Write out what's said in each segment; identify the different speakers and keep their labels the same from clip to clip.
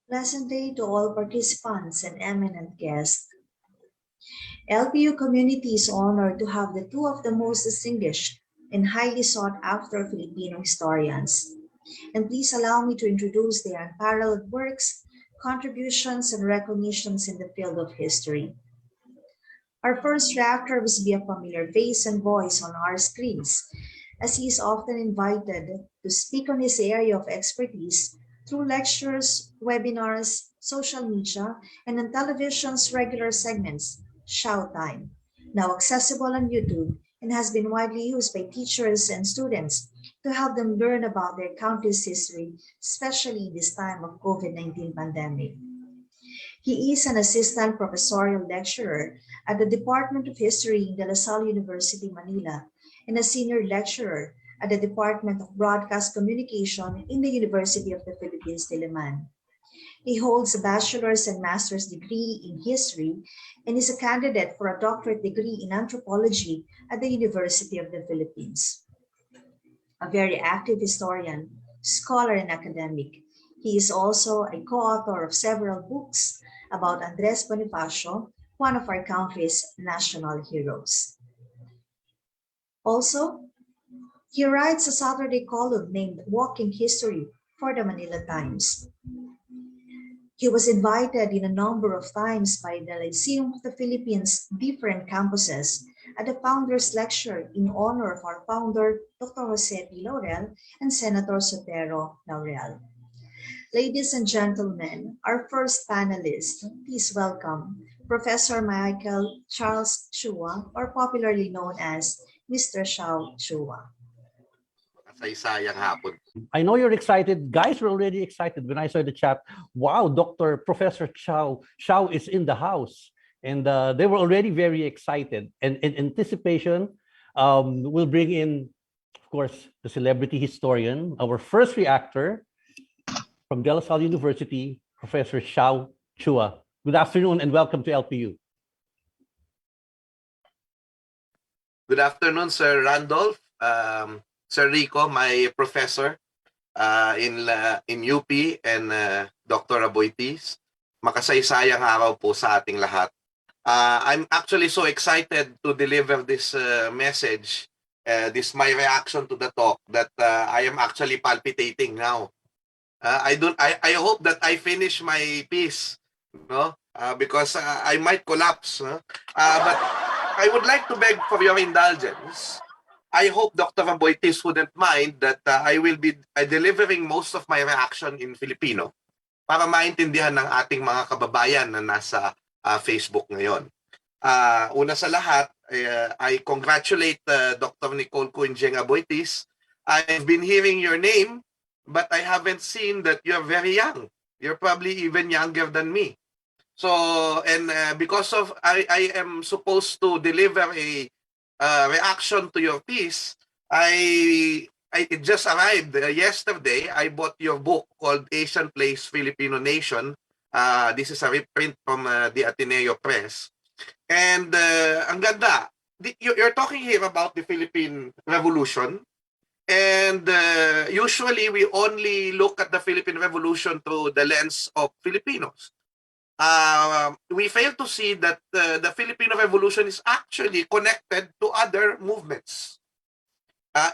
Speaker 1: Pleasant day to all participants and eminent guests. LPU community is honored to have the two of the most distinguished and highly sought after Filipino historians. And please allow me to introduce their unparalleled works, contributions, and recognitions in the field of history. Our first reactor will be a familiar face and voice on our screens, as he is often invited to speak on his area of expertise through lectures, webinars, social media, and on television's regular segments, Xiao Time, now accessible on YouTube and has been widely used by teachers and students to help them learn about their country's history, especially this time of COVID-19 pandemic. He is an assistant professorial lecturer at the Department of History in De La Salle University, Manila, and a senior lecturer at the Department of Broadcast Communication in the University of the Philippines, Diliman. He holds a bachelor's and master's degree in history and is a candidate for a doctorate degree in anthropology at the University of the Philippines. A very active historian, scholar, and academic, he is also a co-author of several books about Andres Bonifacio, one of our country's national heroes. Also, he writes a Saturday column named Walking History for the Manila Times. He was invited in a number of times by the Lyceum of the Philippines' different campuses at the Founders Lecture in honor of our founder, Dr. Jose P. Laurel and Senator Sotero Laurel. Ladies and gentlemen, our first panelist, please welcome Professor Michael Charles Chua, or popularly known as Mr. Xiao Chua.
Speaker 2: I know you're excited. Guys were already excited when I saw the chat. Wow, Dr. Professor Xiao is in the house. And they were already very excited. And in anticipation, we'll bring in, of course, the celebrity historian, our first reactor from De La Salle University, Professor Xiao Chua. Good afternoon and welcome to LPU.
Speaker 3: Good afternoon, Sir Randolph. Sir Rico, my professor in UP, and Dr. Aboitiz. Makasaysayang araw po sa ating lahat. I'm actually so excited to deliver this message, this my reaction to the talk, that I am actually palpitating now. I hope that I finish my piece, no? Because I might collapse. But I would like to beg for your indulgence. I hope Dr. Aboitiz wouldn't mind that I will be delivering most of my reaction in Filipino para maintindihan ng ating mga kababayan na nasa Facebook ngayon. Una sa lahat, I congratulate Dr. Nicole CuUnjieng Aboitiz. I've been hearing your name, but I haven't seen that you're very young. You're probably even younger than me. So, and because of I am supposed to deliver a reaction to your piece, it just arrived yesterday. I bought your book called Asian Place, Filipino Nation. This is a reprint from the Ateneo Press. And ang ganda, you're talking here about the Philippine Revolution. And usually we only look at the Philippine Revolution through the lens of Filipinos. We fail to see that the Filipino Revolution is actually connected to other movements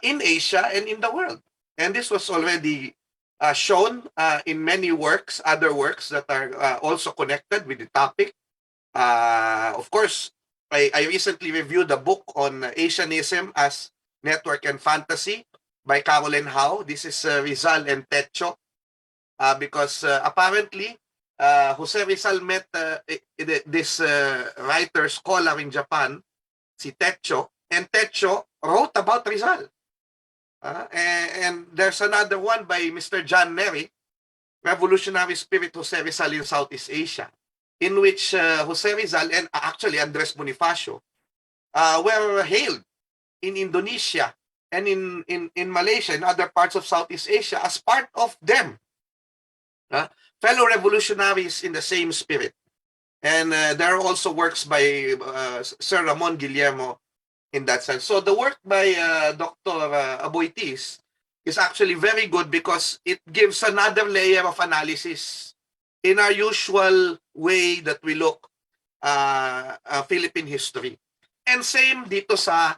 Speaker 3: in Asia and in the world. And this was already shown in many works, other works that are also connected with the topic. Of course, I recently reviewed a book on Asianism as Network and Fantasy by Caroline Howe. This is Rizal and Techo, because apparently Jose Rizal met this writer scholar in Japan, si Techo, and Techo wrote about Rizal. And there's another one by Mr. John Nery, Revolutionary Spirit Jose Rizal in Southeast Asia, in which Jose Rizal and actually Andres Bonifacio were hailed in Indonesia and in Malaysia and other parts of Southeast Asia as part of them. Fellow revolutionaries in the same spirit. And there are also works by Sir Ramon Guillermo in that sense. So the work by Dr. Aboitiz is actually very good because it gives another layer of analysis in our usual way that we look Philippine history. And same dito sa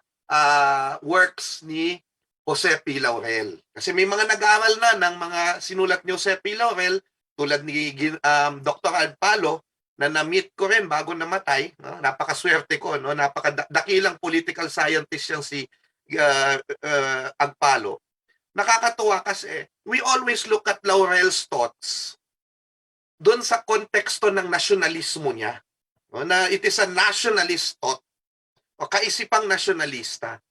Speaker 3: works ni Jose P. Laurel. Kasi may mga nag-aaral na ng mga sinulat ni Jose P. Laurel, tulad ni Dr. Alpalo, na na-meet ko rin bago namatay. No? Napakaswerte ko. No? Napakadakilang political scientist yang si Agpalo. Nakakatuwa kasi we always look at Laurel's thoughts doon sa konteksto ng nasyonalismo niya. No? Na it is a nationalist thought o kaisipang nasyonalista.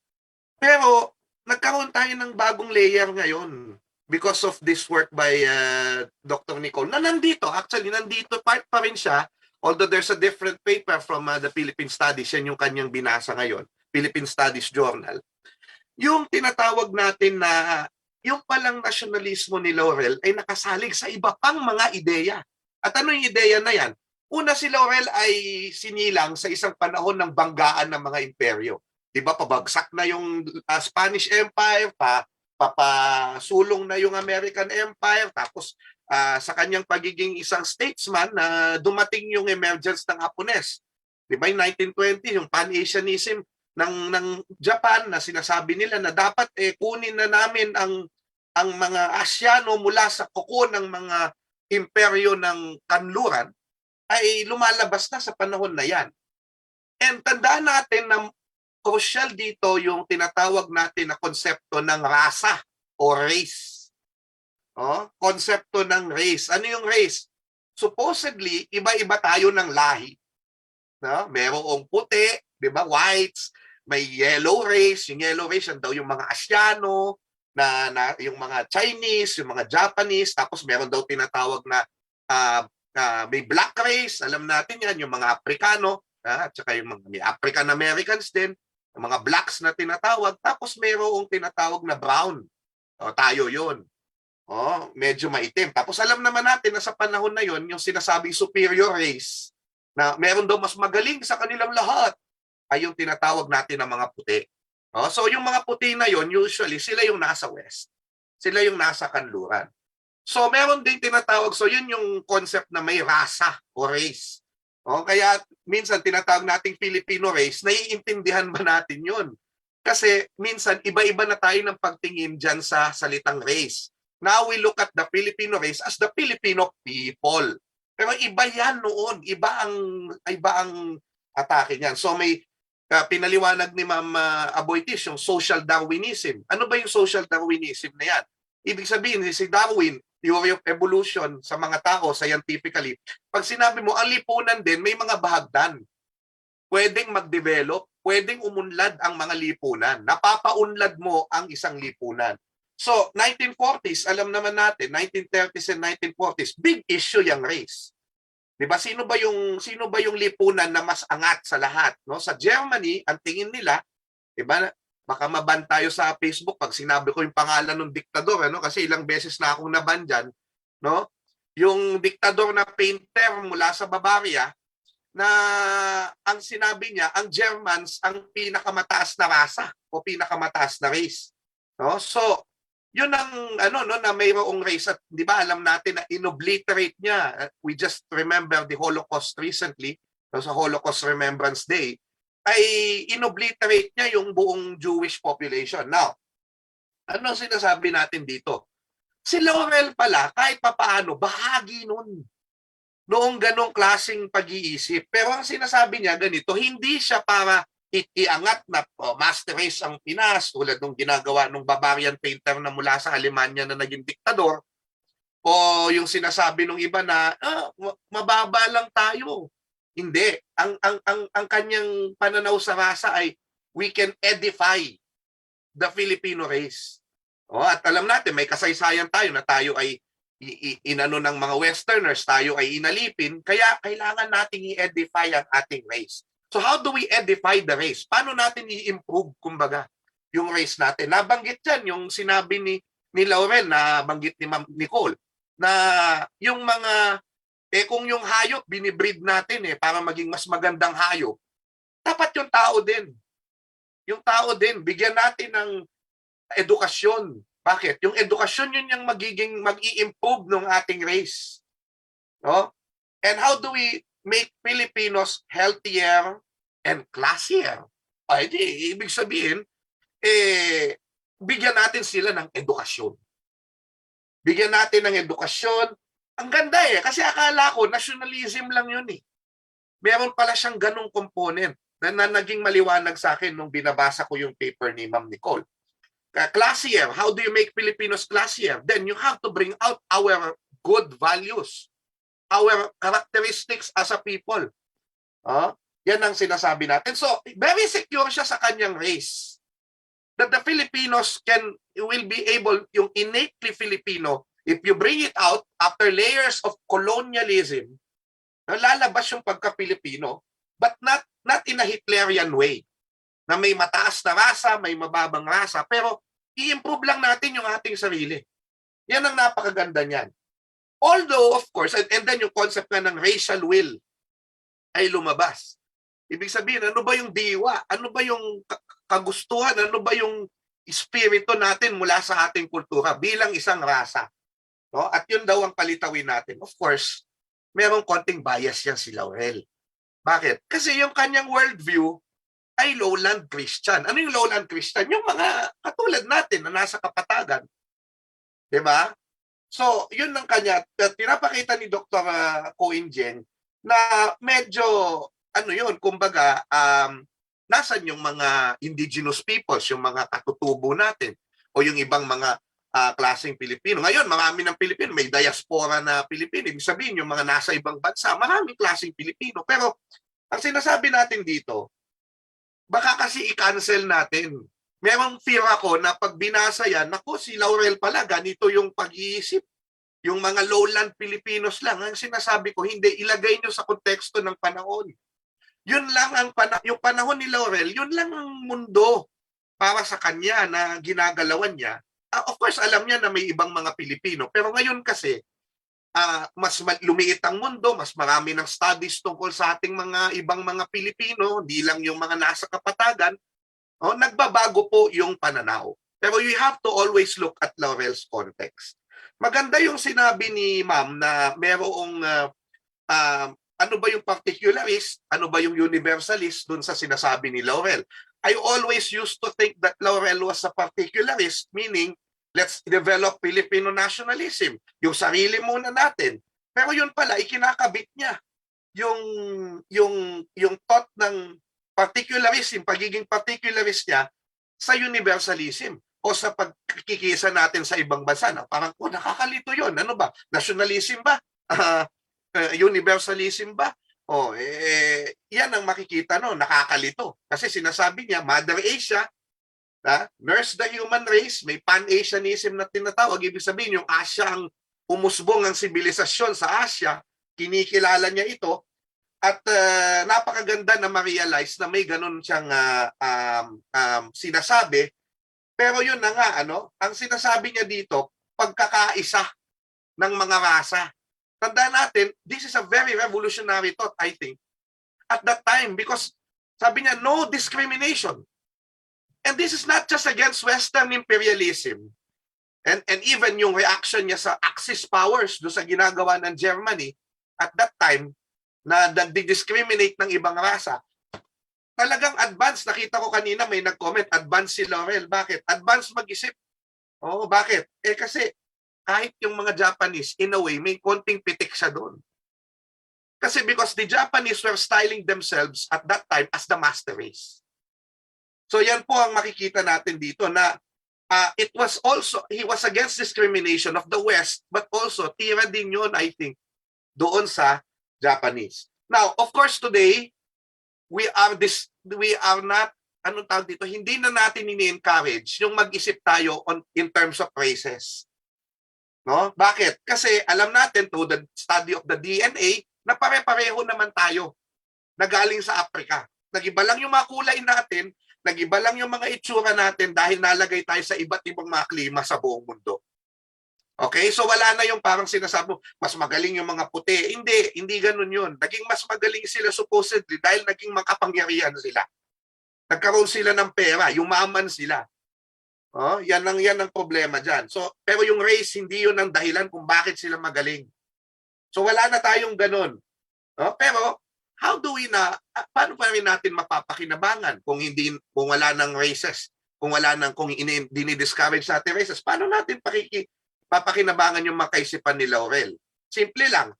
Speaker 3: Pero nagkaroon tayo ng bagong layer ngayon because of this work by Dr. Nicole na nandito part pa rin siya, although there's a different paper from the Philippine Studies, yan yung kanyang binasa ngayon, Philippine Studies Journal. Yung tinatawag natin na yung palang nasyonalismo ni Laurel ay nakasalig sa iba pang mga ideya. At ano yung ideya na yan? Una, si Laurel ay sinilang sa isang panahon ng banggaan ng mga imperyo. Diba, pabagsak na yung Spanish Empire, papasulong na yung American Empire, tapos sa kanyang pagiging isang statesman na dumating yung emergence ng Hapones. Diba, yung 1920, yung pan-Asianism ng Japan na sinasabi nila na dapat kunin na namin ang mga Asiano mula sa kuko ng mga imperyo ng kanluran, ay lumalabas na sa panahon na yan. And tandaan natin na crucial dito yung tinatawag natin na konsepto ng rasa o race. Konsepto ng race. Ano yung race? Supposedly, iba-iba tayo ng lahi. No? Merong puti, di ba? Whites, may yellow race. Yung yellow race, yan daw yung mga Asiano, yung mga Chinese, yung mga Japanese, tapos meron daw tinatawag na may black race, alam natin yan, yung mga Afrikano, at saka yung mga may African Americans din, yung mga blacks na tinatawag, tapos mayroong tinatawag na brown. Tayo yun. Medyo maitim. Tapos alam naman natin na sa panahon na yon, yung sinasabing superior race, na meron daw mas magaling sa kanilang lahat, ay yung tinatawag natin ng mga puti. So yung mga puti na yon, usually sila yung nasa west. Sila yung nasa kanluran. So meron din tinatawag, so yun yung concept na may rasa o race. Kaya minsan tinatawag nating Filipino race, naiintindihan ba natin yun? Kasi minsan iba-iba na tayo ng pagtingin dyan sa salitang race. Now we look at the Filipino race as the Filipino people. Pero iba yan noon, iba ang atake niyan. So may pinaliwanag ni Ma'am Aboitiz yung social Darwinism. Ano ba yung social Darwinism na yan? Ibig sabihin, si Darwin, theory of evolution sa mga tao, scientifically, pag sinabi mo, ang lipunan din, may mga bahagdan. Pwedeng mag-develop, pwedeng umunlad ang mga lipunan. Napapaunlad mo ang isang lipunan. So, 1940s, alam naman natin, 1930s and 1940s, big issue yung race. Diba? Sino ba yung lipunan na mas angat sa lahat? No? Sa Germany, ang tingin nila, diba, baka maban tayo sa Facebook pag sinabi ko yung pangalan ng diktador, kasi ilang beses na akong naban dyan, no? Yung diktador na painter mula sa Bavaria, na ang sinabi niya, ang Germans ang pinakamataas na rasa o pinakamataas na race. No? So, yun ang na mayroong race at 'di ba alam natin na inobliterate niya. We just remember the Holocaust recently, sa Holocaust Remembrance Day, ay inobliterate niya yung buong Jewish population. Now, ano sinasabi natin dito? Si Laurel pala, kahit papaano, bahagi noong ganong klaseng pag-iisip. Pero ang sinasabi niya ganito, hindi siya para iangat na master race ang Pinas tulad ng ginagawa ng Bavarian painter na mula sa Alemanya na naging diktador, o yung sinasabi ng iba na mababa lang tayo. Hindi. Ang kanyang pananaw sa rasa ay we can edify the Filipino race. At alam natin, may kasaysayan tayo na tayo ay inano ng mga Westerners, tayo ay inalipin, kaya kailangan nating i-edify ang ating race. So how do we edify the race? Paano natin i-improve, kumbaga, yung race natin? Nabanggit yan, yung sinabi ni Laurel, na banggit ni Ma'am Nicole, na yung mga, kung yung hayop, binibreed natin para maging mas magandang hayop, dapat yung tao din. Yung tao din, bigyan natin ng edukasyon. Bakit? Yung edukasyon yun yung mag-i-improve ng ating race. No? And how do we make Filipinos healthier and classier? Ay, di, ibig sabihin, bigyan natin sila ng edukasyon. Bigyan natin ng edukasyon. Ang ganda kasi akala ko, nationalism lang yun Meron pala siyang ganong component na naging maliwanag sa akin nung binabasa ko yung paper ni Ma'am Nicole. Classier, how do you make Filipinos classier? Then you have to bring out our good values, our characteristics as a people. Yan ang sinasabi natin. So, very secure siya sa kanyang race. That the Filipinos will be able, yung innately Filipino, if you bring it out after layers of colonialism, lalabas yung pagka-Pilipino, but not in a Hitlerian way, na may mataas na rasa, may mababang rasa, pero i-improve lang natin yung ating sarili. Yan ang napakaganda niyan. Although, of course, and then yung concept nga ng racial will ay lumabas. Ibig sabihin, ano ba yung diwa? Ano ba yung kagustuhan? Ano ba yung espiritu natin mula sa ating kultura bilang isang rasa? No? At yun daw ang palitawin natin. Of course, merong konting bias yan si Laurel. Bakit? Kasi yung kanyang worldview ay lowland Christian. Ano yung lowland Christian? Yung mga katulad natin na nasa kapatagan. Diba? So, yun ang kanya. Pinapakita ni Dr. CuUnjieng na medyo, kumbaga, nasan yung mga indigenous peoples, yung mga katutubo natin, o yung ibang mga klaseng Pilipino. Ngayon, marami ng Pilipino, may diaspora na Pilipino. Ibig sabihin, yung mga nasa ibang bansa, maraming klaseng Pilipino. Pero, ang sinasabi natin dito, baka kasi i-cancel natin. Merong fear ako na pag binasa yan, naku, si Laurel pala, ganito yung pag-iisip. Yung mga lowland Filipinos lang. Ang sinasabi ko, hindi, ilagay nyo sa konteksto ng panahon. Yun lang yung panahon ni Laurel, yun lang ang mundo para sa kanya na ginagalawan niya. Of course, alam niya na may ibang mga Pilipino. Pero ngayon kasi, mas lumiit ang mundo, mas marami ng studies tungkol sa ating mga ibang mga Pilipino, hindi lang yung mga nasa kapatagan, nagbabago po yung pananaw. Pero you have to always look at Laurel's context. Maganda yung sinabi ni Ma'am na merong ano ba yung particularist, ano ba yung universalist dun sa sinasabi ni Laurel. I always used to think that Laurel was a particularist, meaning let's develop Filipino nationalism. Yung sarili muna natin. Pero yun pala, ikinakabit niya yung thought ng particularism, pagiging particularist niya sa universalism o sa pagkikisa natin sa ibang bansa. Parang, nakakalito yun. Ano ba? Nationalism ba? Universalism ba? Yan ang makikita, nakakalito. Kasi sinasabi niya, Mother Asia, nurse the human race, may pan-Asianism na tinatawag. Ibig sabihin, yung Asia ang umusbong ang sibilisasyon sa Asia, kinikilala niya ito, at napakaganda na ma-realize na may ganun siyang sinasabi. Pero yun na nga, ang sinasabi niya dito, pagkakaisa ng mga rasa. Tandaan natin, this is a very revolutionary thought, I think, at that time, because sabi niya, no discrimination. And this is not just against Western imperialism. And even yung reaction niya sa Axis powers do sa ginagawa ng Germany at that time na nagdi-discriminate ng ibang rasa. Talagang advance. Nakita ko kanina may nag-comment, advance si Laurel. Bakit? Advance mag-isip. Bakit? Kasi kahit yung mga Japanese, in a way, may konting pitik siya doon. Kasi because the Japanese were styling themselves at that time as the master race. So yan po ang makikita natin dito na he was against discrimination of the West, but also tira din yun, I think, doon sa Japanese. Now, of course, today, we are not, hindi na natin ini-encourage yung mag-isip tayo in terms of races. No? Bakit? Kasi alam natin through the study of the DNA na pare-pareho naman tayo na galing sa Africa. Nag-iba lang yung mga kulay natin, nag-iba lang yung mga itsura natin dahil nalagay tayo sa iba't ibang mga klima sa buong mundo. Okay? So wala na yung parang sinasabi mo, mas magaling yung mga puti. Hindi ganun yun. Naging mas magaling sila supposedly dahil naging makapangyarihan sila. Nagkaroon sila ng pera, yumaman sila. Yan ang problema dyan. So, pero yung race, hindi yun ang dahilan kung bakit sila magaling. So wala na tayong ganun. No? Pero how do we paano pa rin natin mapapakinabangan kung wala nang races, kung dinidiscourage natin races, paano natin papakinabangan yung makaisipan ni Laurel? Simple lang.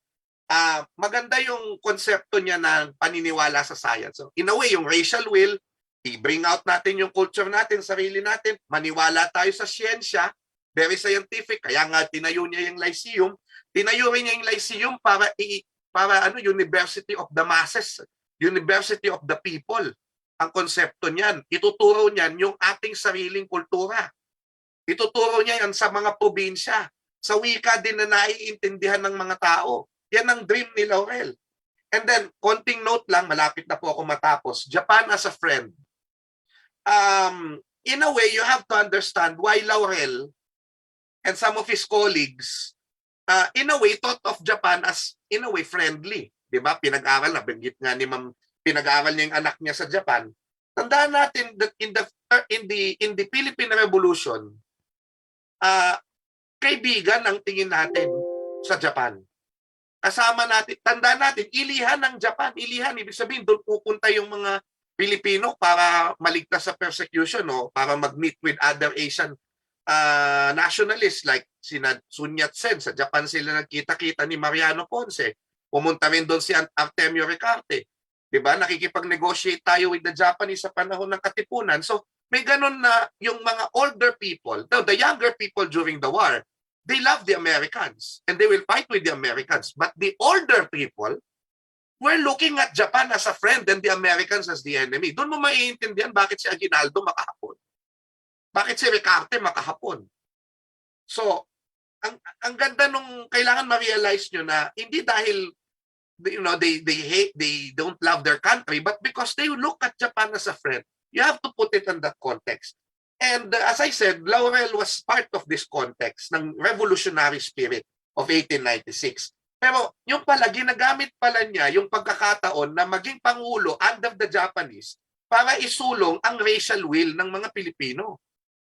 Speaker 3: Maganda yung konsepto niya ng paniniwala sa science. So, in a way, yung racial will, i-bring out natin yung culture natin, sarili natin, maniwala tayo sa siyensya, very scientific, kaya nga tinayo niya yung Lyceum. Tinayo rin niya yung Lyceum para University of the Masses, University of the People. Ang konsepto niyan, ituturo niyan yung ating sariling kultura. Ituturo niya yan sa mga probinsya, sa wika din na naiintindihan ng mga tao. Yan ang dream ni Laurel. And then, konting note lang, malapit na po ako matapos. Japan as a friend. In a way, you have to understand why Laurel and some of his colleagues, in a way, thought of Japan as, in a way, friendly. Diba? Pinag-aral na, banggit nga ni Ma'am, pinag-aral niya yung anak niya sa Japan. Tandaan natin that in the Philippine Revolution, kaibigan ang tingin natin sa Japan. Kasama natin, tandaan natin, ilihan ng Japan. Ilihan, ibig sabihin, doon pupunta yung mga Pilipino para maligtas sa persecution, no? Para mag-meet with other Asian nationalists like sina Sun Yat-sen. Sa Japan sila nagkita-kita ni Mariano Ponce. Pumunta rin doon si Artemio Ricarte. Diba? Nakikipag-negotiate tayo with the Japanese sa panahon ng Katipunan. So, may ganun na yung mga older people, the younger people during the war, they love the Americans and they will fight with the Americans. But the older people were looking at Japan as a friend and the Americans as the enemy. Doon mo maiintindihan bakit si Aguinaldo makahapon. Bakit si Ricarte makahapon. So, ang ganda nung kailangan ma-realize nyo na hindi dahil they don't love their country, but because they look at Japan as a friend. You have to put it in that context. And as I said, Laurel was part of this context ng revolutionary spirit of 1896. Pero yung pala, ginagamit pala niya yung pagkakataon na maging pangulo under the Japanese para isulong ang racial will ng mga Pilipino.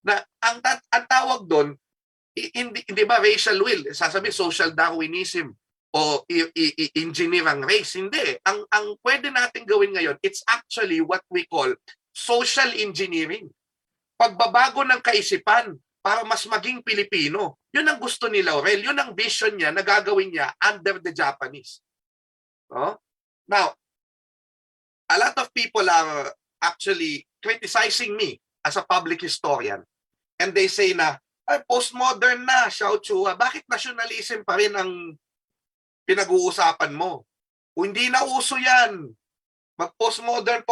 Speaker 3: Na ang tawag doon, hindi ba racial will? Sasabi social Darwinism o engineer ang race. Hindi. Ang pwede natin gawin ngayon, it's actually what we call social engineering. Pagbabago ng kaisipan para mas maging Pilipino. Yun ang gusto ni Laurel. Yun ang vision niya na gagawin niya under the Japanese. No? Now, a lot of people are actually criticizing me as a public historian. And they say na, postmodern na, Xiao, bakit nationalism pa rin ang pinag-uusapan mo? O hindi na uso yan. Mag-postmodern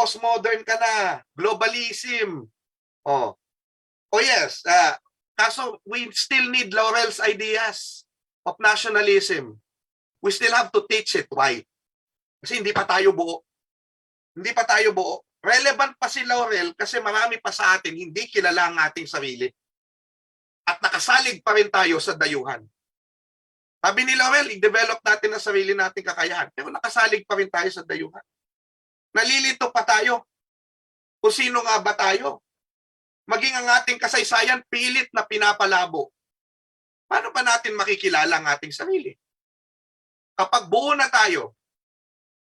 Speaker 3: ka na. Globalism. Oh yes, kaso we still need Laurel's ideas of nationalism. We still have to teach it. Why? Kasi hindi pa tayo buo. Hindi pa tayo buo. Relevant pa si Laurel kasi marami pa sa atin hindi kilala ang ating sarili. At nakasalig pa rin tayo sa dayuhan. Sabi ni Laurel, i-develop natin ang sarili nating kakayahan. Pero nakasalig pa rin tayo sa dayuhan. Nalilito pa tayo. Kung sino nga ba tayo? Maging ang ating kasaysayan pilit na pinapalabo. Paano pa natin makikilala ang ating sarili? Kapag buo na tayo,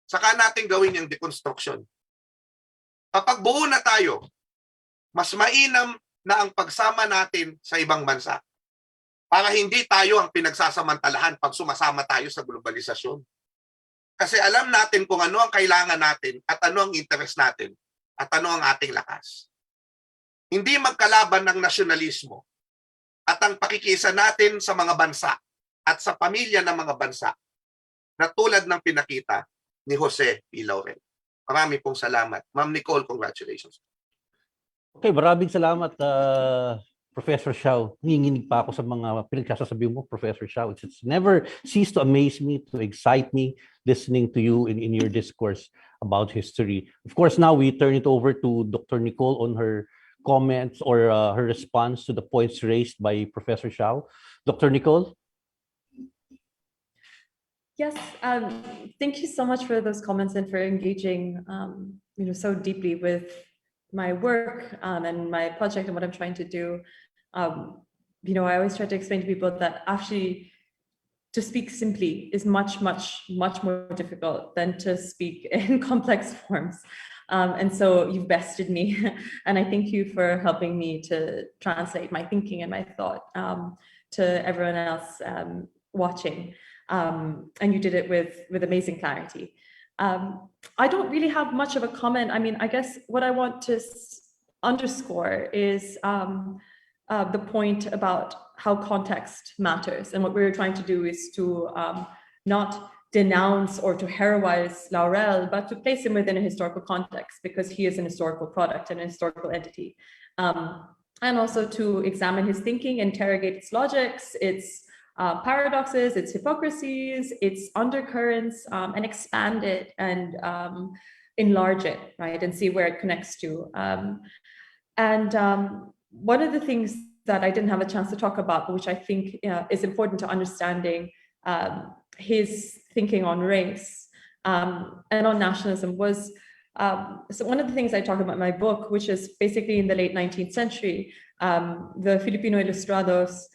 Speaker 3: saka natin gawin yung deconstruction. Kapag buo na tayo, mas mainam na ang pagsama natin sa ibang bansa. Para hindi tayo ang pinagsasamantalahan pag sumasama tayo sa globalisasyon. Kasi alam natin kung ano ang kailangan natin at ano ang interest natin at ano ang ating lakas. Hindi magkalaban ng nasyonalismo at ang pakikisa natin sa mga bansa at sa pamilya ng mga bansa na tulad ng pinakita ni Jose P. Laurel. Marami pong salamat. Ma'am Nicole, congratulations.
Speaker 2: Okay, maraming salamat, Professor Xiao. Nanginginig pa ako sa mga pinagsasabi mo, Professor Xiao. It's never ceased to amaze me, to excite me, listening to you in your discourse about history. Of course, now we turn it over to Dr. Nicole on her comments or her response to the points raised by Professor Xiao. Dr. Nicole?
Speaker 4: Yes, thank you so much for those comments and for engaging so deeply with my work and my project and what I'm trying to do. I always try to explain to people that actually to speak simply is much more difficult than to speak in complex forms. And so you've bested me, and I thank you for helping me to translate my thinking and my thought to everyone else watching. And you did it with amazing clarity. I don't really have much of a comment. I mean, I guess what I want to underscore is the point about how context matters. And what we're trying to do is to not denounce or to heroize Laurel, but to place him within a historical context, because he is an historical product and a historical entity. And also to examine his thinking, interrogate its logics, its paradoxes, its hypocrisies, its undercurrents, and expand it and enlarge it, right? And see where it connects to. One of the things that I didn't have a chance to talk about, but which I think is important to understanding his thinking on race and on nationalism was, so one of the things I talk about in my book, which is basically in the late 19th century, the Filipino Ilustrados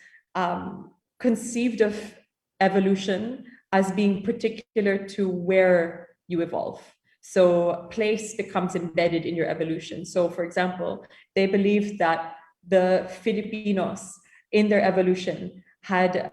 Speaker 4: conceived of evolution as being particular to where you evolve. So place becomes embedded in your evolution. So for example, they believed that the Filipinos in their evolution had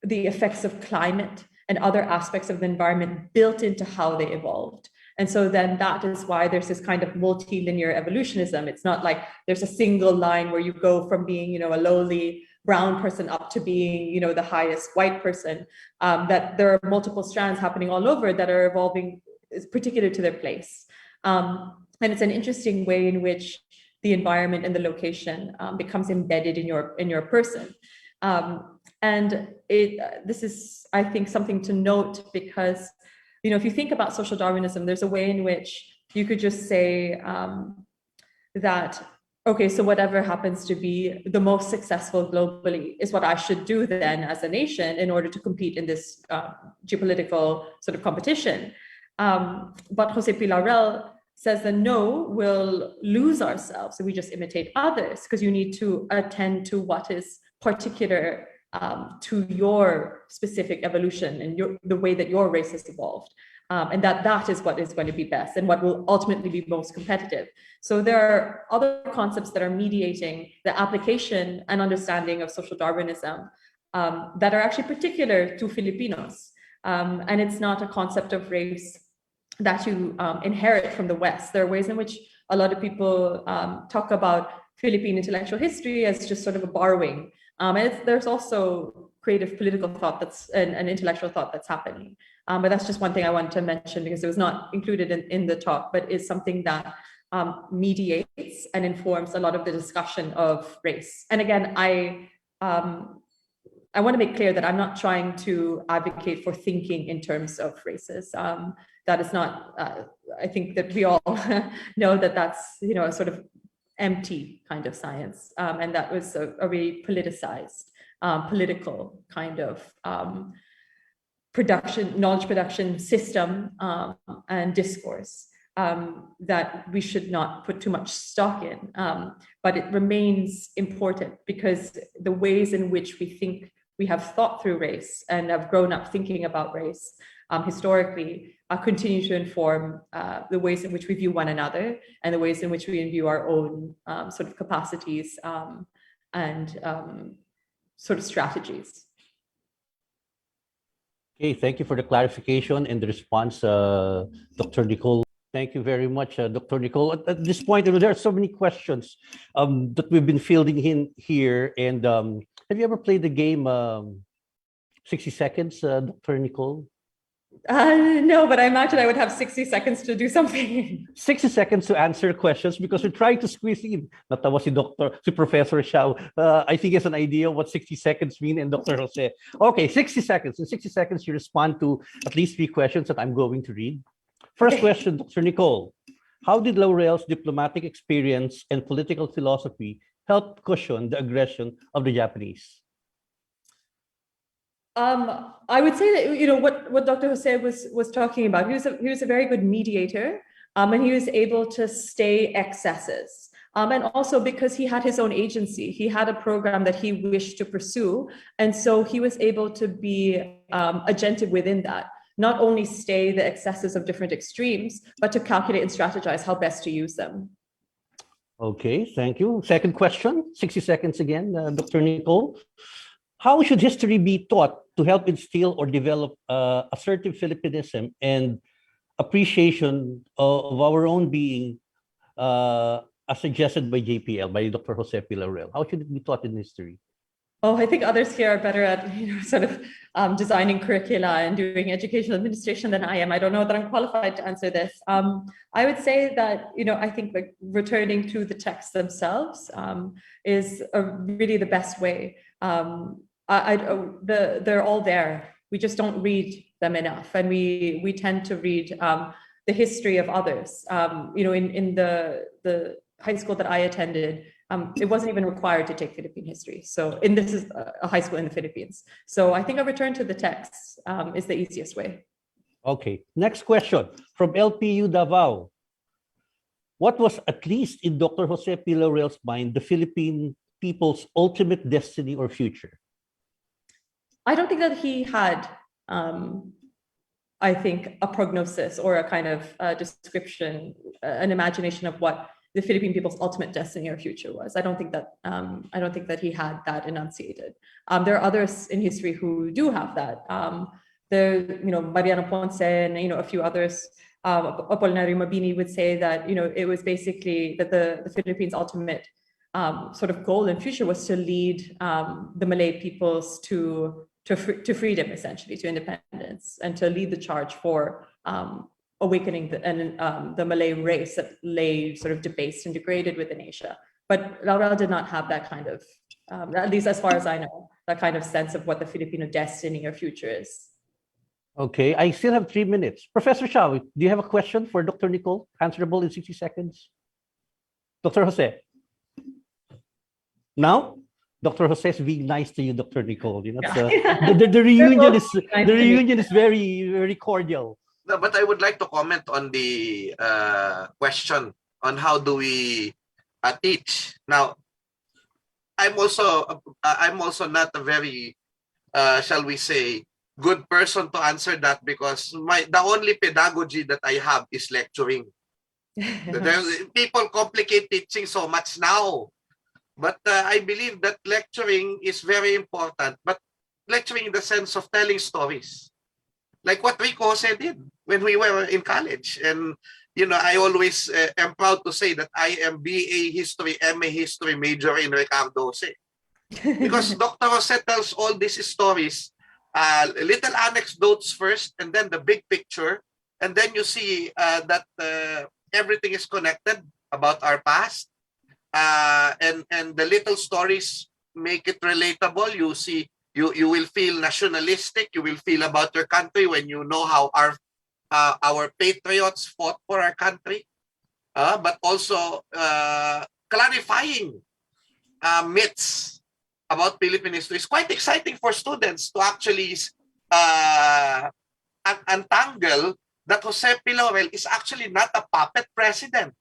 Speaker 4: the effects of climate and other aspects of the environment built into how they evolved. And so then that is why there's this kind of multilinear evolutionism. It's not like there's a single line where you go from being, a lowly brown person up to being, the highest white person, that there are multiple strands happening all over that are evolving particular to their place. And it's an interesting way in which the environment and the location becomes embedded in your person. And this is, I think, something to note because, if you think about social Darwinism, there's a way in which you could just say that, okay, so whatever happens to be the most successful globally is what I should do then as a nation in order to compete in this geopolitical sort of competition. But Jose P. Laurel says that no, we'll lose ourselves if we just imitate others, because you need to attend to what is particular to your specific evolution and the way that your race has evolved. And that is what is going to be best and what will ultimately be most competitive. So there are other concepts that are mediating the application and understanding of social Darwinism that are actually particular to Filipinos. And it's not a concept of race that you inherit from the West. There are ways in which a lot of people talk about Philippine intellectual history as just sort of a borrowing. And there's also creative political thought that's and intellectual thought that's happening. But that's just one thing I wanted to mention because it was not included in the talk, but is something that mediates and informs a lot of the discussion of race. And again, I want to make clear that I'm not trying to advocate for thinking in terms of races. That is not, I think that we all know that that's, a sort of empty kind of science. And that was a really politicized, political kind of knowledge production system and discourse that we should not put too much stock in. But it remains important because the ways in which we have thought through race and have grown up thinking about race historically continue to inform the ways in which we view one another and the ways in which we view our own sort of capacities and sort of strategies.
Speaker 2: Okay, thank you for the clarification and the response, Dr. Nicole. Thank you very much, Dr. Nicole. At this point, there are so many questions that we've been fielding in here. And have you ever played the game 60 Seconds, Dr. Nicole?
Speaker 4: No, but I imagine I would have 60 seconds to do something.
Speaker 2: 60 seconds to answer questions because we're trying to squeeze in. Natawa si Professor Xiao. I think it's an idea of what 60 seconds mean, and Dr. Jose. Okay, 60 seconds. In 60 seconds, you respond to at least 3 questions that I'm going to read. First question, Dr. Nicole. How did Laurel's diplomatic experience and political philosophy help cushion the aggression of the Japanese?
Speaker 4: I would say that what Dr. Jose was talking about. He was a very good mediator, and he was able to stay excesses And also because he had his own agency. He had a program that he wished to pursue. And so he was able to be agentive within that, not only stay the excesses of different extremes, but to calculate and strategize how best to use them.
Speaker 2: Okay, thank you. Second question, 60 seconds again, Dr. Nicole. How should history be taught to help instill or develop assertive Philippinism and appreciation of our own being, as suggested by JPL, by Dr. Jose P. Laurel? How should it be taught in history?
Speaker 4: Oh, I think others here are better at, sort of designing curricula and doing educational administration than I am. I don't know that I'm qualified to answer this. I would say that, I think like returning to the texts themselves is really the best way. They're all there. We just don't read them enough, and we tend to read the history of others. In the high school that I attended, it wasn't even required to take Philippine history. So, this is a high school in the Philippines. So I think a return to the texts is the easiest way.
Speaker 2: Okay, next question from LPU Davao. What was, at least in Dr. Jose P. Laurel's mind, the Philippine people's ultimate destiny or future?
Speaker 4: I don't think that he had, I think, a prognosis or a kind of description, an imagination of what the Philippine people's ultimate destiny or future was. I don't think that he had that enunciated. There are others in history who do have that. Mariano Ponce and a few others. Apolinario Mabini would say that it was basically that the Philippines' ultimate sort of goal and future was to lead the Malay peoples to freedom, essentially, to independence, and to lead the charge for awakening the Malay race that lay sort of debased and degraded within Asia. But Laurel did not have that kind of, at least as far as I know, that kind of sense of what the Filipino destiny or future is.
Speaker 2: Okay, I still have 3 minutes. Professor Xiao, do you have a question for Dr. Nicole? Answerable in 60 seconds. Dr. Jose. Now? Dr. Jose is being nice to you, Dr. Nicole. The reunion is very, very cordial.
Speaker 3: No, but I would like to comment on the question on how do we teach. Now, I'm also not a very, shall we say, good person to answer that, because the only pedagogy that I have is lecturing. People complicate teaching so much now. But I believe that lecturing is very important, but lecturing in the sense of telling stories. Like what Rico Jose did when we were in college. And, I always am proud to say that I am BA History, MA History major in Ricardo Jose. Because Dr. Jose tells all these stories, little anecdotes first, and then the big picture. And then you see that everything is connected about our past. And the little stories make it relatable. You see, you will feel nationalistic. You will feel about your country when you know how our patriots fought for our country. But also clarifying myths about Philippine history is quite exciting for students to actually untangle that Jose P. Laurel is actually not a puppet president.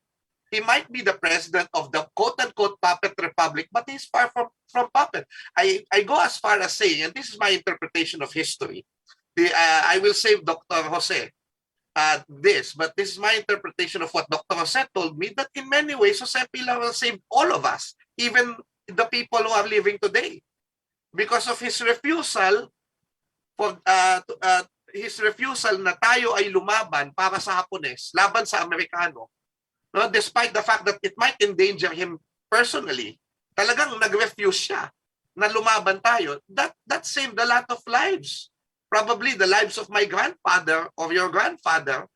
Speaker 3: He might be the president of the quote-unquote puppet republic, but he's far from puppet. I go as far as saying, and this is my interpretation of history. I will save Dr. Jose this, but this is my interpretation of what Dr. Jose told me, that in many ways, Jose P. Laurel saved all of us, even the people who are living today, because of his refusal na tayo ay lumaban para sa Hapones, laban sa Amerikano. No, despite the fact that it might endanger him personally, talagang nag-refuse siya na lumaban tayo. That saved a lot of lives. Probably the lives of my grandfather or your grandfather.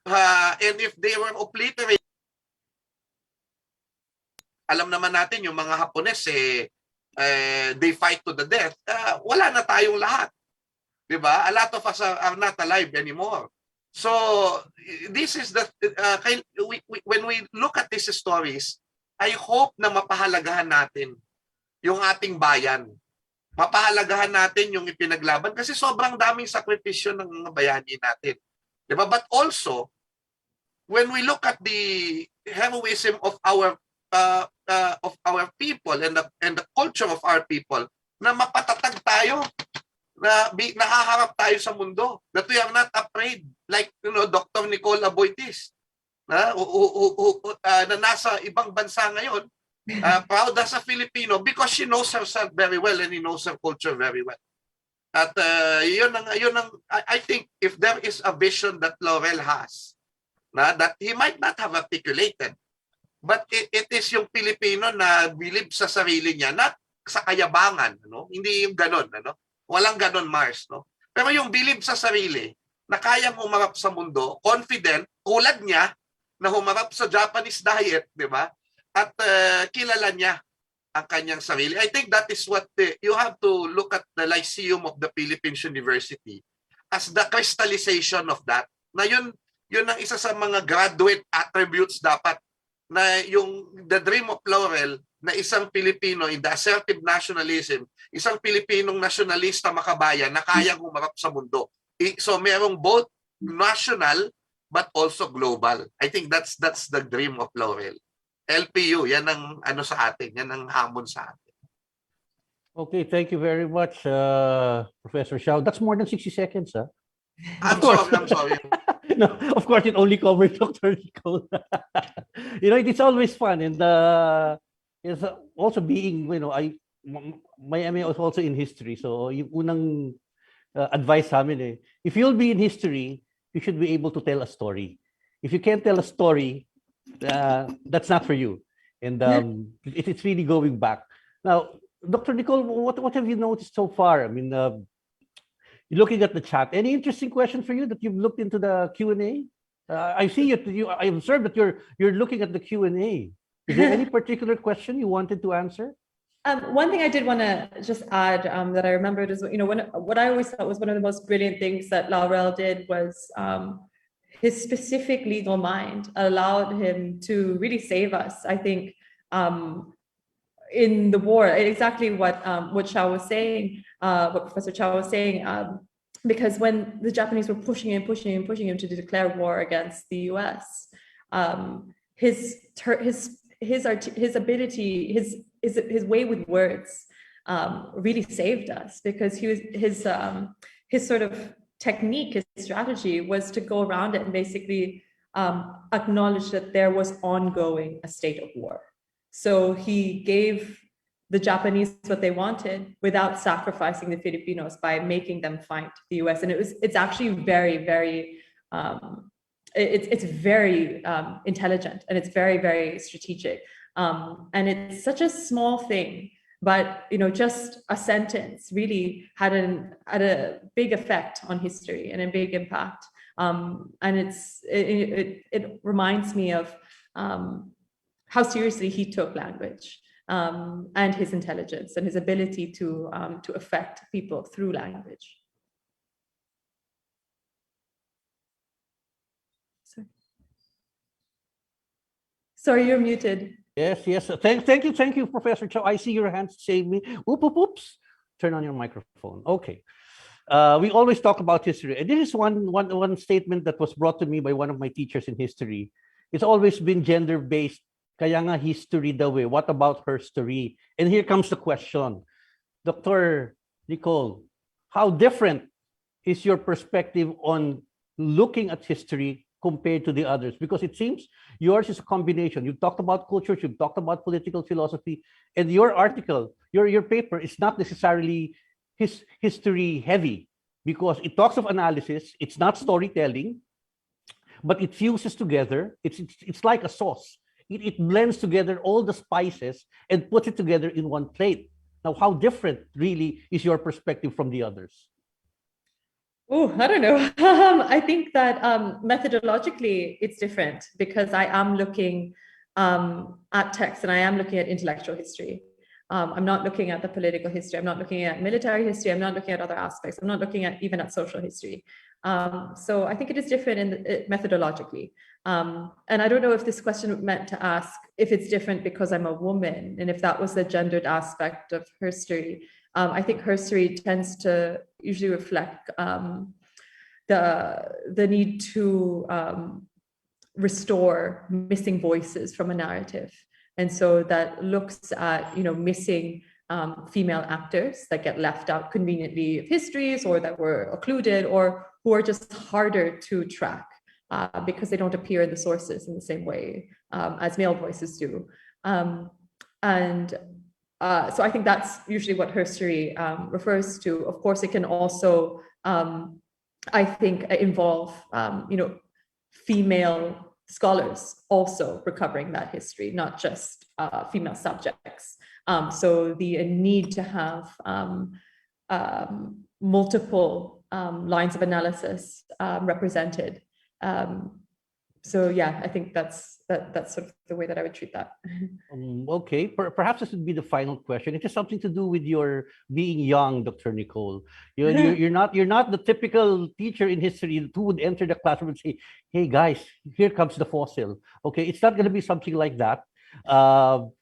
Speaker 3: And if they were obliterated, alam naman natin yung mga Hapones, they fight to the death. Wala na tayong lahat. Diba? A lot of us are not alive anymore. So this is the when we look at these stories, I hope na mapahalagahan natin yung ating bayan. Mapahalagahan natin yung ipinaglaban kasi sobrang daming sakripisyo ng mga bayani natin. Diba? But also, when we look at the heroism of our of our people and the culture of our people na mapatatag tayo, na nahaharap tayo sa mundo, that we are not afraid, like Dr. Nicole Aboitiz, na nasa ibang bansa ngayon, proud as a Filipino because she knows herself very well and he knows her culture very well. At I think if there is a vision that Laurel has, that he might not have articulated, but it is yung Pilipino na believe sa sarili niya, not sa kayabangan, hindi yung ganon, walang ganon, Mars, pero yung believe sa sarili na kayang humarap sa mundo, confident, tulad niya na humarap sa Japanese diet, di ba? At kilala niya ang kanyang sarili. I think that is what you have to look at the Lyceum of the Philippines University as the crystallization of that. Na yun ang isa sa mga graduate attributes dapat, na yung the dream of Laurel na isang Pilipino in the assertive nationalism, isang Pilipinong nationalista makabayan na kayang humarap sa mundo. So merong both national but also global. I think that's the dream of Laurel. LPU, yan ang sa atin, yan ang hamon sa atin.
Speaker 2: Okay, thank you very much, Professor Xiao. That's more than 60 seconds, huh?
Speaker 3: I'm sorry.
Speaker 2: No, of course, it only covers Dr. Nicole. It's always fun, and it's also being, my MA was also in history, so yung unang advice sa amin if you'll be in history, you should be able to tell a story. If you can't tell a story, that's not for you. And it's really going back. Now, Dr. Nicole, what have you noticed so far? I mean, looking at the chat, any interesting question for you that you've looked into the Q&A? I see I observed that you're looking at the Q&A. Is there any particular question you wanted to answer?
Speaker 4: One thing I did want to just add that I remembered is, what I always thought was one of the most brilliant things that Laurel did was his specific legal mind allowed him to really save us. I think in the war, exactly what Xiao was saying, what Professor Xiao was saying, because when the Japanese were pushing him to declare war against the US, his ability, his way with words really saved us, because his sort of technique, his strategy was to go around it and basically acknowledge that there was ongoing a state of war. So he gave the Japanese what they wanted without sacrificing the Filipinos by making them fight the US. And it's actually very, very, it's very intelligent, and it's very, very strategic. And it's such a small thing, but just a sentence really had a big effect on history and a big impact. And it reminds me of how seriously he took language and his intelligence and his ability to affect people through language. Sorry, you're muted.
Speaker 2: Yes. Thank you, Professor Xiao. I see your hands saying me. Oops. Turn on your microphone. Okay. We always talk about history, and this is one statement that was brought to me by one of my teachers in history. It's always been gender-based. Kaya nga history daw eh. What about her story? And here comes the question. Dr. Nicole, how different is your perspective on looking at history compared to the others? Because it seems yours is a combination. You've talked about culture, you've talked about political philosophy, and your article, your paper is not necessarily history heavy, because it talks of analysis. It's not storytelling, but it fuses together. It's like a sauce. It blends together all the spices and puts it together in one plate. Now, how different really is your perspective from the others?
Speaker 4: Oh, I don't know. I think that methodologically it's different, because I am looking at text and I am looking at intellectual history. I'm not looking at the political history. I'm not looking at military history. I'm not looking at other aspects. I'm not looking at even at social history. So I think it is different methodologically. And I don't know if this question meant to ask if it's different because I'm a woman, and if that was the gendered aspect of history. I think history tends to usually reflect the need to restore missing voices from a narrative. And so that looks at, missing female actors that get left out conveniently of histories, or that were occluded, or who are just harder to track because they don't appear in the sources in the same way as male voices do. So I think that's usually what herstory refers to. Of course, it can also, I think, involve, female scholars also recovering that history, not just female subjects. So the need to have multiple lines of analysis represented. So yeah, I think that's sort of the way that I would treat that.
Speaker 2: Okay, perhaps this would be the final question. It has something to do with your being young, Dr. Nicole. You're not the typical teacher in history who would enter the classroom and say, "Hey guys, here comes the fossil." Okay, it's not going to be something like that.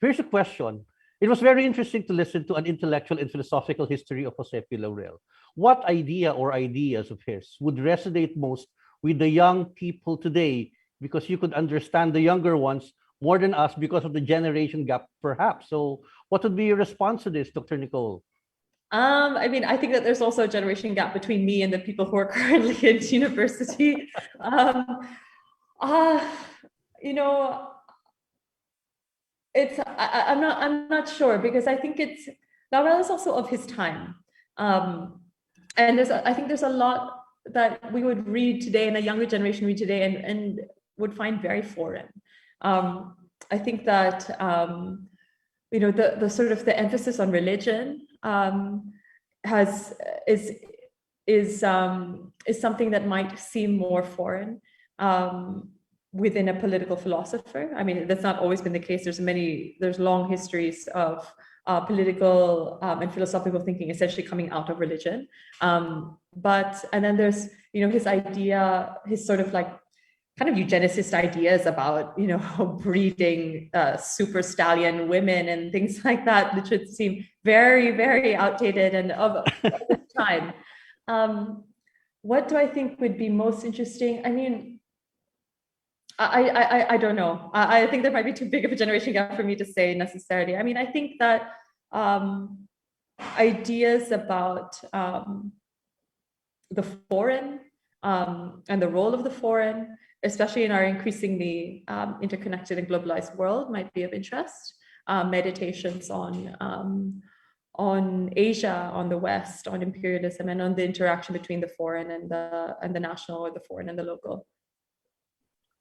Speaker 2: Here's a question. It was very interesting to listen to an intellectual and philosophical history of Jose P. Laurel. What idea or ideas of his would resonate most with the young people today? Because you could understand the younger ones more than us because of the generation gap, perhaps. So what would be your response to this, Dr. Nicole?
Speaker 4: I mean, I think that there's also a generation gap between me and the people who are currently in university. I'm not sure, because I think Laurel is also of his time. And I think there's a lot that we would read today, and a younger generation read today, and would find very foreign. I think that the sort of the emphasis on religion is something that might seem more foreign within a political philosopher. I mean, that's not always been the case. There's long histories of political and philosophical thinking essentially coming out of religion. And then there's, his idea, his sort of like kind of eugenicist ideas about, breeding super stallion women and things like that, which would seem very, very outdated and of its time. What do I think would be most interesting? I mean, I don't know. I think there might be too big of a generation gap for me to say necessarily. I mean, I think that ideas about the foreign and the role of the foreign, especially in our increasingly interconnected and globalized world, might be of interest. Meditations on Asia, on the West, on imperialism, and on the interaction between the foreign and the national, or the foreign and the local.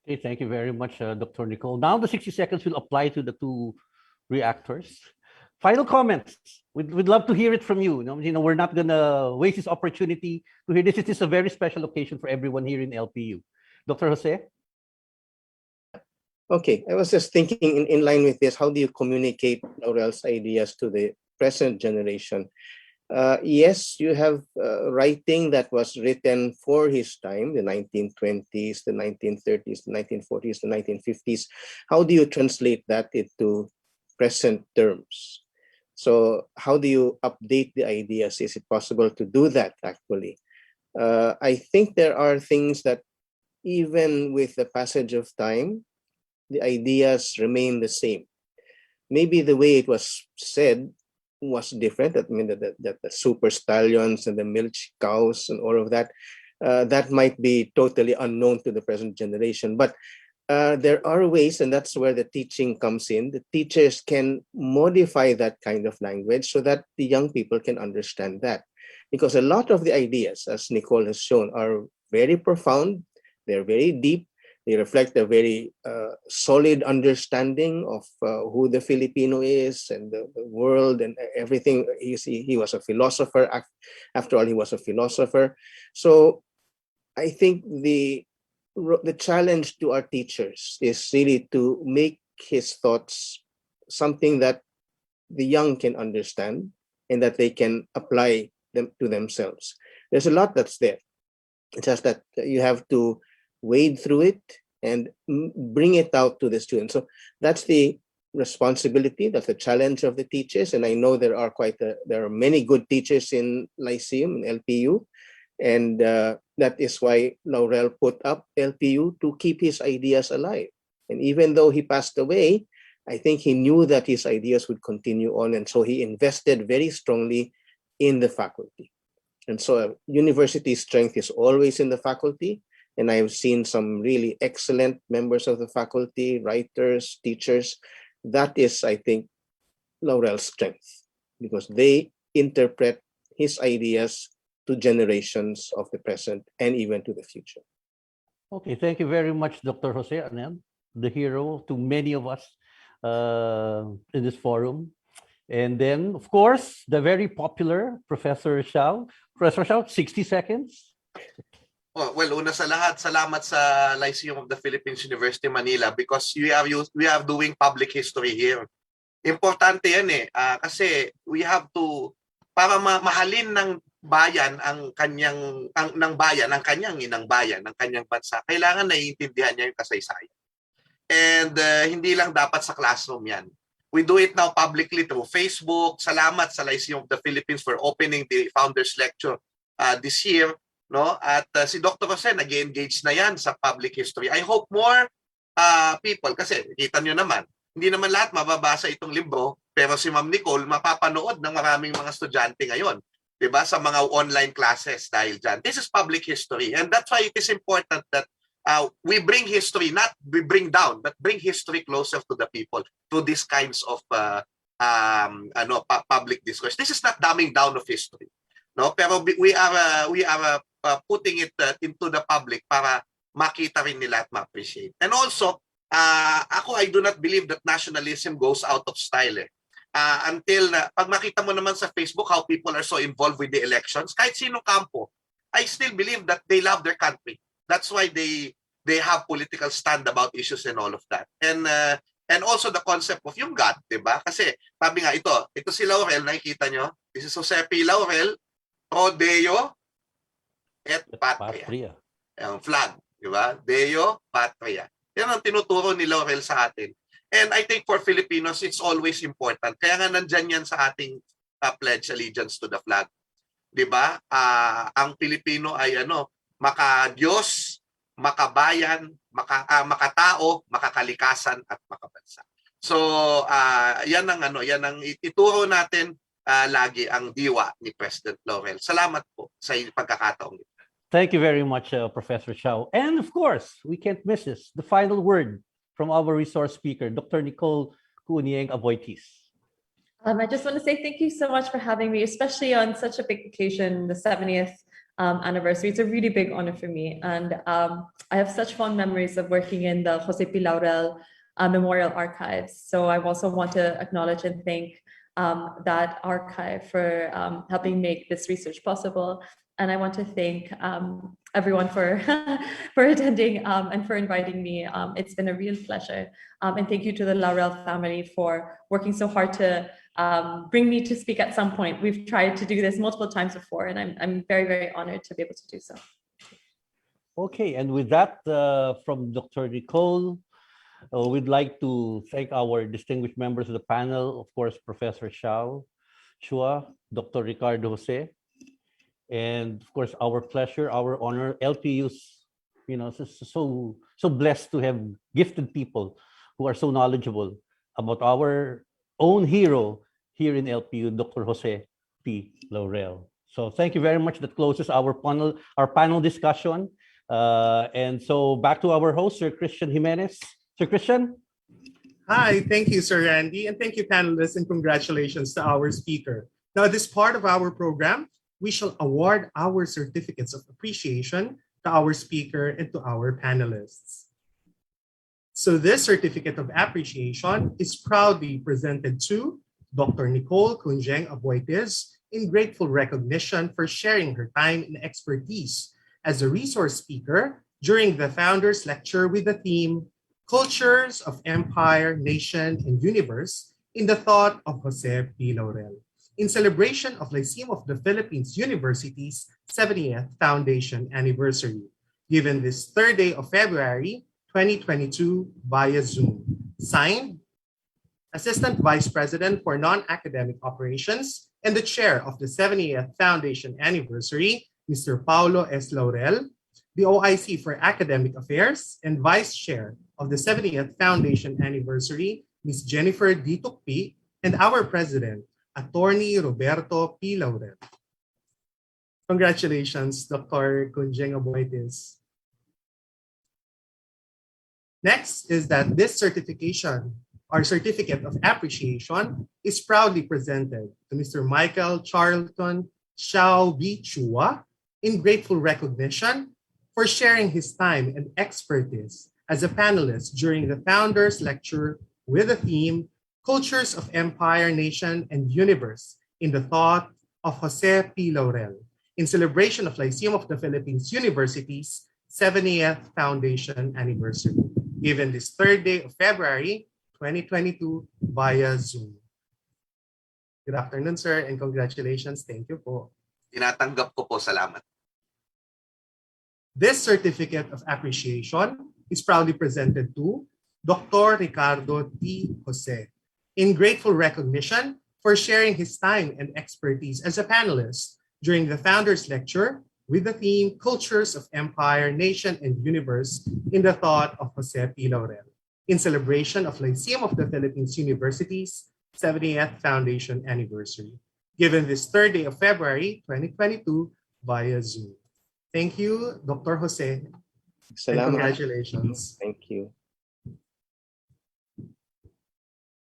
Speaker 2: Okay, thank you very much, Dr. Nicole. Now the 60 seconds will apply to the two reactors. Final comments. We'd love to hear it from you. We're not gonna waste this opportunity to hear this. It is a very special occasion for everyone here in LPU. Dr. Jose?
Speaker 5: Okay, I was just thinking in line with this, how do you communicate Laurel's ideas to the present generation? Yes, you have writing that was written for his time, the 1920s, the 1930s, the 1940s, the 1950s. How do you translate that into present terms? So how do you update the ideas? Is it possible to do that actually? I think there are things that even with the passage of time, the ideas remain the same. Maybe the way it was said was different. I mean, that the super stallions and the milch cows and all of that, that might be totally unknown to the present generation. But there are ways, and that's where the teaching comes in. The teachers can modify that kind of language so that the young people can understand that. Because a lot of the ideas, as Nicole has shown, are very profound. They're very deep. They reflect a very solid understanding of who the Filipino is and the world and everything. He was a philosopher. After all, he was a philosopher. So I think the challenge to our teachers is really to make his thoughts something that the young can understand and that they can apply them to themselves. There's a lot that's there. It's just that you have to wade through it and bring it out to the students. So that's the responsibility, that's the challenge of the teachers. And I know there are many good teachers in Lyceum, in LPU. And that is why Laurel put up LPU to keep his ideas alive. And even though he passed away, I think he knew that his ideas would continue on, and so he invested very strongly in the faculty. And so university strength is always in the faculty, and I've seen some really excellent members of the faculty, writers, teachers. That is, I think, Laurel's strength, because they interpret his ideas to generations of the present and even to the future.
Speaker 2: Okay, thank you very much, Dr. Jose Anel, the hero to many of us in this forum. And then, of course, the very popular Professor Xiao. Professor Xiao, 60 seconds.
Speaker 3: Oh, well, una sa lahat, salamat sa Lyceum of the Philippines, University Manila, because we are doing public history here. Importante yan kasi we have to, para mahalin ng bayan ang kanyang inang bayan, ang kanyang bansa, kailangan naiintindihan niya yung kasaysayan. And hindi lang dapat sa classroom yan. We do it now publicly through Facebook. Salamat sa Lyceum of the Philippines for opening the Founders Lecture this year. No? At si Dr. Jose nag-engage na yan sa public history. I hope more people, kasi kita nyo naman, hindi naman lahat mababasa itong libro, pero si Ma'am Nicole mapapanood ng maraming mga estudyante ngayon, 'di ba, sa mga online classes dahil diyan. This is public history, and that's why it is important that we bring history, not we bring down, but bring history closer to the people through these kinds of public discourse. This is not dumbing down of history, no? Pero we are putting it into the public para makita rin nila at ma-appreciate. And also, I do not believe that nationalism goes out of style. Until pag makita mo naman sa Facebook how people are so involved with the elections, kahit sino kampo, I still believe that they love their country. That's why they have political stand about issues and all of that. And also the concept of yung God, 'di ba? Kasi sabi nga ito si Laurel, nakikita nyo? This is Jose P. Laurel, Pro Deo et Patria. Ang flag, 'di ba? Deo, Patria. Yan ang tinuturo ni Laurel sa atin. And I think for Filipinos, it's always important. Kaya nga nandyan yan sa ating pledge allegiance to the flag. Diba? Ang Pilipino ay maka-Diyos, makabayan, makatao, makakalikasan, at makabansa. So, yan ang ituro natin lagi ang diwa ni President Laurel. Salamat po sa pagkakataong ito.
Speaker 2: Thank you very much, Professor Xiao. And of course, we can't miss this, the final word from our resource speaker, Dr. Nicole CuUnjieng Aboitiz.
Speaker 4: I just want to say thank you so much for having me, especially on such a big occasion, the 70th anniversary. It's a really big honor for me. And I have such fond memories of working in the Jose P. Laurel Memorial Archives. So I also want to acknowledge and thank that archive for helping make this research possible. And I want to thank everyone for attending and for inviting me. It's been a real pleasure. And thank you to the Laurel family for working so hard to bring me to speak at some point. We've tried to do this multiple times before, and I'm very, very honored to be able to do so.
Speaker 2: Okay, and with that, from Dr. Nicole, we'd like to thank our distinguished members of the panel, of course, Professor Xiao, Dr. Ricardo Jose, and of course, our pleasure, our honor. LPU's, so blessed to have gifted people who are so knowledgeable about our own hero here in LPU, Dr. Jose P. Laurel. So thank you very much. That closes our panel discussion. And so back to our host, Sir Christian Jimenez. Sir Christian?
Speaker 6: Hi, thank you, Sir Randy, and thank you, panelists, and congratulations to our speaker. Now, this part of our program, we shall award our certificates of appreciation to our speaker and to our panelists. So this certificate of appreciation is proudly presented to Dr. Nicole CuUnjieng Aboitiz in grateful recognition for sharing her time and expertise as a resource speaker during the Founders Lecture with the theme, Cultures of Empire, Nation, and Universe in the Thought of Jose P. Laurel, in celebration of Lyceum of the Philippines University's 70th Foundation Anniversary, given this 3rd day of February, 2022 via Zoom. Signed, Assistant Vice President for Non-Academic Operations and the Chair of the 70th Foundation Anniversary, Mr. Paulo S. Laurel, the OIC for Academic Affairs and Vice Chair of the 70th Foundation Anniversary, Ms. Jennifer D. Tukpi, and our President, Attorney Roberto P. Laurel. Congratulations, Dr. CuUnjieng Aboitiz. Next is that this certification or certificate of appreciation is proudly presented to Mr. Michael Charlton Xiao B. Chua in grateful recognition for sharing his time and expertise as a panelist during the Founders Lecture with the theme Cultures of Empire, Nation, and Universe in the Thought of Jose P. Laurel in celebration of Lyceum of the Philippines University's 70th Foundation Anniversary, given this 3rd day of February 2022 via Zoom. Good afternoon, sir, and congratulations. Thank you po.
Speaker 3: Tinatanggap ko po, salamat.
Speaker 6: This certificate of appreciation is proudly presented to Dr. Ricardo T. Jose in grateful recognition for sharing his time and expertise as a panelist during the Founders Lecture with the theme Cultures of Empire, Nation, and Universe in the Thought of Jose P. Laurel in celebration of Lyceum of the Philippines University's 70th Foundation Anniversary, given this 3rd day of February 2022 via Zoom. Thank you, Dr. Jose. And
Speaker 5: Salamat.
Speaker 6: congratulations.
Speaker 5: Thank you.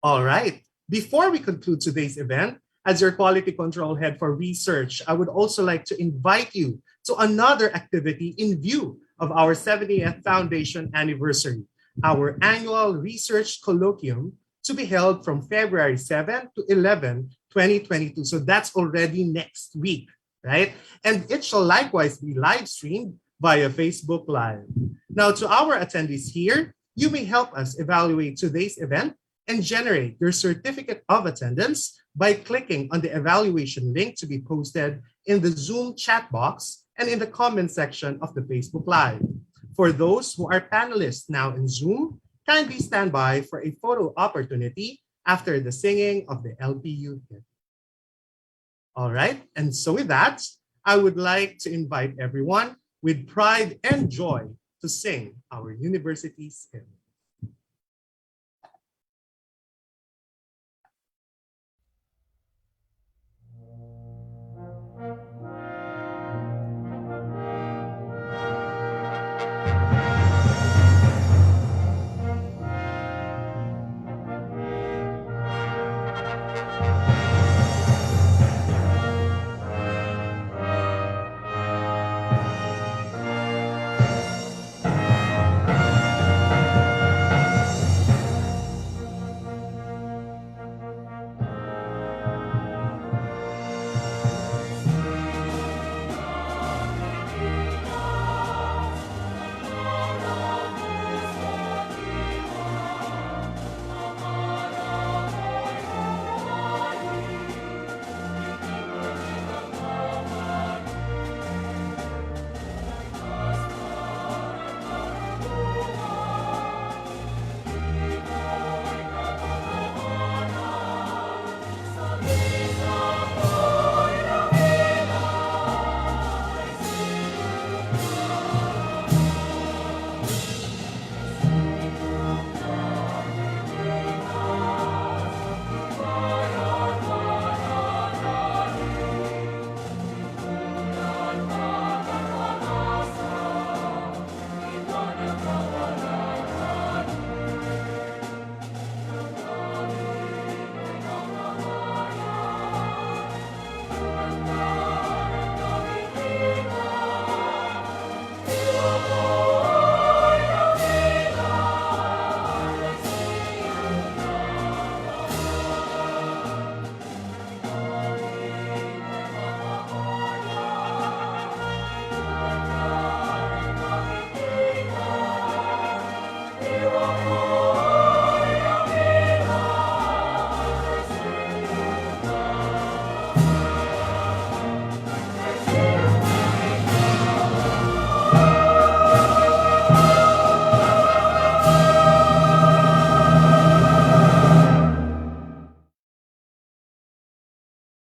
Speaker 6: All right. Before we conclude today's event, as your quality control head for research, I would also like to invite you to another activity in view of our 70th Foundation Anniversary, our annual research colloquium to be held from February 7 to 11, 2022. So that's already next week, right? And it shall likewise be live streamed via Facebook Live. Now, to our attendees here, you may help us evaluate today's event and generate your certificate of attendance by clicking on the evaluation link to be posted in the Zoom chat box and in the comment section of the Facebook Live. For those who are panelists now in Zoom, kindly stand by for a photo opportunity after the singing of the LPU hymn. All right, and so with that, I would like to invite everyone with pride and joy to sing our university's hymn.